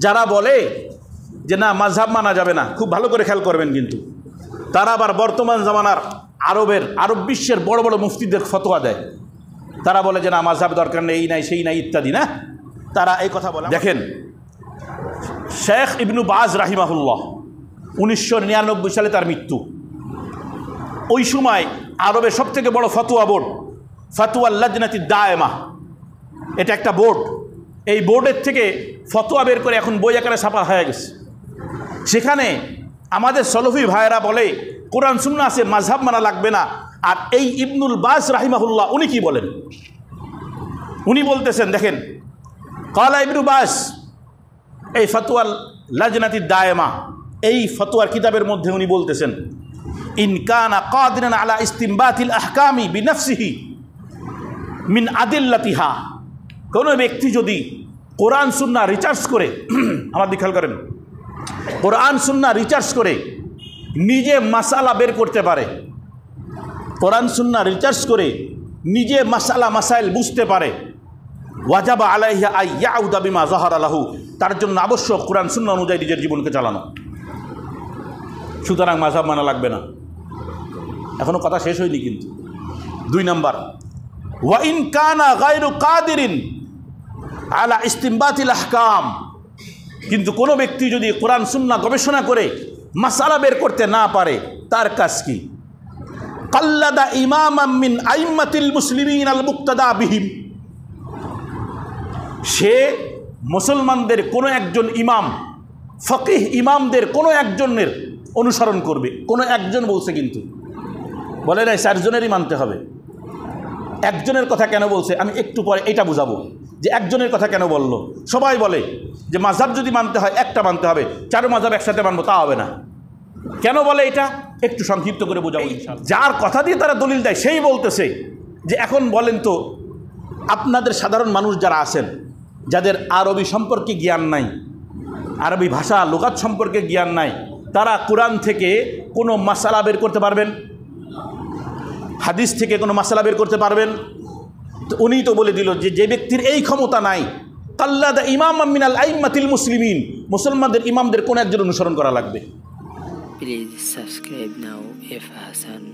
যারা বলে যে না মাযহাব মানা যাবে না, খুব ভালো করে খেয়াল করবেন কিন্তু, তারা আবার বর্তমান জামানার আরব বিশ্বের বড় বড় মুফতিদের ফতোয়া দেয়। তারা বলে যে না মাযহাব দরকার নেই, এই নাই সেই নাই ইত্যাদি, না তারা এই কথা বলে। দেখেন শেখ ইবনু বাজ রাহিমাহুল্লাহ 1999 সালে তার মৃত্যু। ওই সময় আরবের সবথেকে বড় ফতোয়া বোর্ড ফতোয়া লাজনাতি দায়েমা, এটা একটা বোর্ড, এই বোর্ডের থেকে ফতোয়া বের করে এখন বই আকারে ছাপা হয়ে গেছে। সেখানে আমাদের সলফি ভাইয়েরা বলে কোরআন সুন্নাহ আছে, মাযহাব মানা লাগবে না। আর এই ইবনুল বাজ রাহিমাহুল্লাহ উনি কি বলেন? উনি বলতেছেন, দেখেন কালা ইবনু বাজ, এই ফতোয়া লাজনাতি দায়েমা এই ফতোয়ার কিতাবের মধ্যে উনি বলতেছেন, ইন কানা কাদিরান আলা ইস্তিমবাতিল আহকামি বিনফসিহি মিন আদিল্লাতিহা, কোনো ব্যক্তি যদি কোরআন সুন্নাহ রিসার্চ করে, আমার দিকে খেয়াল করেন, কোরআন সুন্নাহ রিসার্চ করে নিজে মাসালা বের করতে পারে, কোরআন সুন্নাহ রিসার্চ করে নিজে মাসালা মাসাইল বুঝতে পারে, ওয়াজাবা আলাইহি আইয়াউদা বিমা যাহারা লাহু, তার জন্য আবশ্যক কোরআন সুন্নাহ অনুযায়ী নিজের জীবনকে চালানো। সুতরাং মাযহাব মানা লাগবে না। এখনও কথা শেষ হয়নি কিন্তু। 2 নম্বর, ওয়া ইন কানা গায়রু কাদিরিন আলা ইস্তিমবাতিল আহকাম, কিন্তু কোনো ব্যক্তি যদি কোরআন সুন্নাহ গবেষণা করে মাসালা বের করতে না পারে, তার কাজ কি? কাল্লাদা ইমামাম মিন আইম্মাতিল মুসলিমিন আল মুক্তাদা বিহিম, সে মুসলমানদের কোনো একজন ইমাম, ফকিহ ইমামদের কোনো একজনের অনুসরণ করবে। কোনো একজন বলছে, কিন্তু বলে নাই 4 জনেরই মানতে হবে। একজনের কথা কেন বলছে আমি একটু পরে এটা বুঝাবো, যে একজনের কথা কেন বলল। সবাই বলে যে মাযহাব যদি মানতে হয় একটা মানতে হবে, 4 মাযহাব একসাথে মানবো, তা হবে না। কেন বলে এটা একটু সংক্ষিপ্ত করে বোঝাবো। যার কথা দিয়ে তারা দলিল দেয় সেই বলতেছে যে এখন বলেন তো, আপনাদের সাধারণ মানুষ যারা আছেন, যাদের আরবি সম্পর্কে জ্ঞান নাই, আরবি ভাষা লুগাত সম্পর্কে জ্ঞান নাই, তারা কোরআন থেকে কোনো মাসালা বের করতে পারবেন? হাদিস থেকে কোনো মাসালা বের করতে পারবেন? তো উনি তো বলে দিল যে যে ব্যক্তির এই ক্ষমতা নাই, কাল্লাদা ইমামাম মিনাল আইম্মাতিল মুসলিমিন, মুসলমানদের ইমামদের কোন একজন অনুসরণ করা লাগবে। Please subscribe now if Hassan